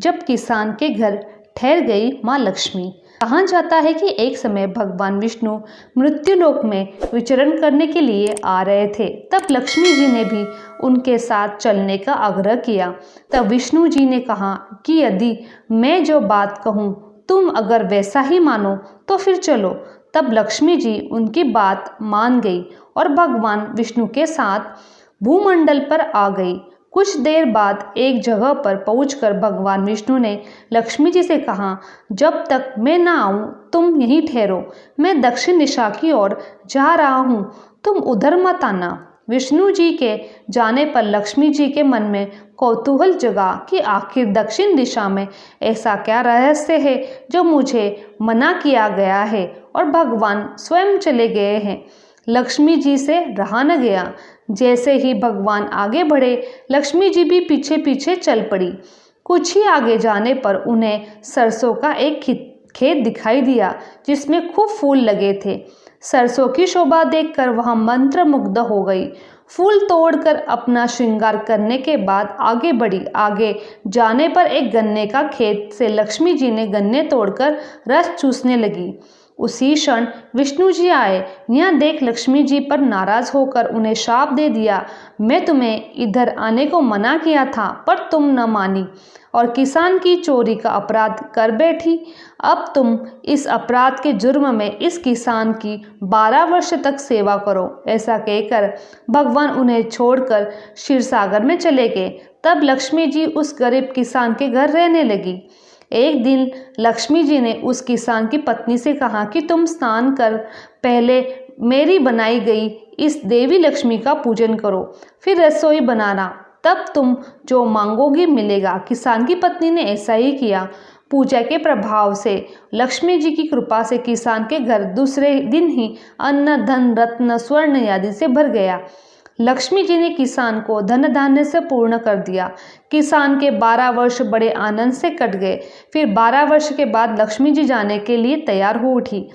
जब किसान के घर ठहर गई माँ लक्ष्मी। कहा जाता है कि एक समय भगवान विष्णु मृत्युलोक में विचरण करने के लिए आ रहे थे। तब लक्ष्मी जी ने भी उनके साथ चलने का आग्रह किया। तब विष्णु जी ने कहा कि यदि मैं जो बात कहूँ तुम अगर वैसा ही मानो तो फिर चलो। तब लक्ष्मी जी उनकी बात मान गई और भगवान विष्णु के साथ भूमंडल पर आ गई। कुछ देर बाद एक जगह पर पहुंचकर भगवान विष्णु ने लक्ष्मी जी से कहा, जब तक मैं ना आऊं तुम यहीं ठहरो, मैं दक्षिण दिशा की ओर जा रहा हूं, तुम उधर मत आना। विष्णु जी के जाने पर लक्ष्मी जी के मन में कौतूहल जगा कि आखिर दक्षिण दिशा में ऐसा क्या रहस्य है जो मुझे मना किया गया है और भगवान स्वयं चले गए हैं। लक्ष्मी जी से रहा न गया। जैसे ही भगवान आगे बढ़े लक्ष्मी जी भी पीछे पीछे चल पड़ी। कुछ ही आगे जाने पर उन्हें सरसों का एक खेत दिखाई दिया जिसमें खूब फूल लगे थे। सरसों की शोभा देखकर वह मंत्रमुग्ध हो गई। फूल तोड़कर अपना श्रृंगार करने के बाद आगे बढ़ी। आगे जाने पर एक गन्ने का खेत से लक्ष्मी जी ने गन्ने तोड़कर रस चूसने लगी। उसी क्षण विष्णु जी आए। यह देख लक्ष्मी जी पर नाराज होकर उन्हें शाप दे दिया, मैं तुम्हें इधर आने को मना किया था पर तुम न मानी और किसान की चोरी का अपराध कर बैठी। अब तुम इस अपराध के जुर्म में इस किसान की 12 वर्ष तक सेवा करो। ऐसा कहकर भगवान उन्हें छोड़कर क्षीरसागर में चले गए। तब लक्ष्मी जी उस गरीब किसान के घर रहने लगी। एक दिन लक्ष्मी जी ने उस किसान की पत्नी से कहा कि तुम स्नान कर पहले मेरी बनाई गई इस देवी लक्ष्मी का पूजन करो, फिर रसोई बनाना, तब तुम जो मांगोगी मिलेगा। किसान की पत्नी ने ऐसा ही किया। पूजा के प्रभाव से लक्ष्मी जी की कृपा से किसान के घर दूसरे दिन ही अन्न धन रत्न स्वर्ण आदि से भर गया। लक्ष्मी जी ने किसान को धन धान्य से पूर्ण कर दिया। किसान के 12 वर्ष बड़े आनंद से कट गए। फिर 12 वर्ष के बाद लक्ष्मी जी जाने के लिए तैयार हो उठी।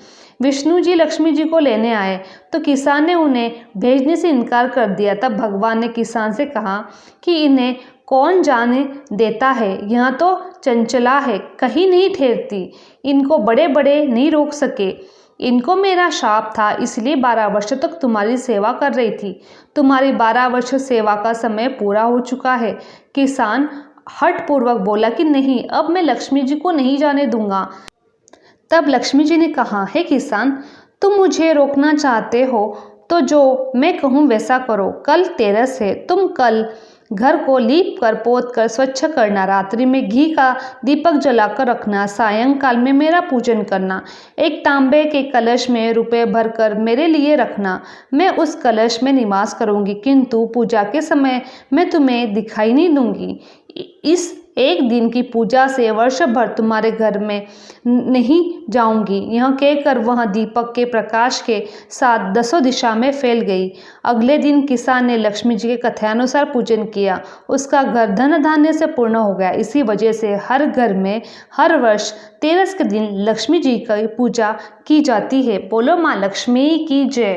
विष्णु जी लक्ष्मी जी को लेने आए तो किसान ने उन्हें भेजने से इनकार कर दिया। तब भगवान ने किसान से कहा कि इन्हें कौन जाने देता है, यहाँ तो चंचला है, कहीं नहीं ठहरती, इनको बड़े बड़े नहीं रोक सके। इनको मेरा शाप था इसलिए 12 वर्ष तक तुम्हारी सेवा कर रही थी। तुम्हारी 12 वर्ष सेवा का समय पूरा हो चुका है। किसान हठपूर्वक बोला कि नहीं, अब मैं लक्ष्मी जी को नहीं जाने दूंगा। तब लक्ष्मी जी ने कहा, हे किसान, तुम मुझे रोकना चाहते हो तो जो मैं कहूँ वैसा करो। कल तेरस है, तुम कल घर को लीप कर पोत कर स्वच्छ करना, रात्रि में घी का दीपक जलाकर रखना, सायंकाल में मेरा पूजन करना। एक तांबे के कलश में रुपए भरकर मेरे लिए रखना। मैं उस कलश में निवास करूंगी, किंतु पूजा के समय मैं तुम्हें दिखाई नहीं दूंगी। इस एक दिन की पूजा से वर्ष भर तुम्हारे घर में नहीं जाऊंगी। यह कहकर वह दीपक के प्रकाश के साथ 10 दिशा में फैल गई। अगले दिन किसान ने लक्ष्मी जी के कथनानुसार पूजन किया। उसका घर धन धान्य से पूर्ण हो गया। इसी वजह से हर घर में हर वर्ष तेरस के दिन लक्ष्मी जी की पूजा की जाती है। बोलो माँ लक्ष्मी की जय।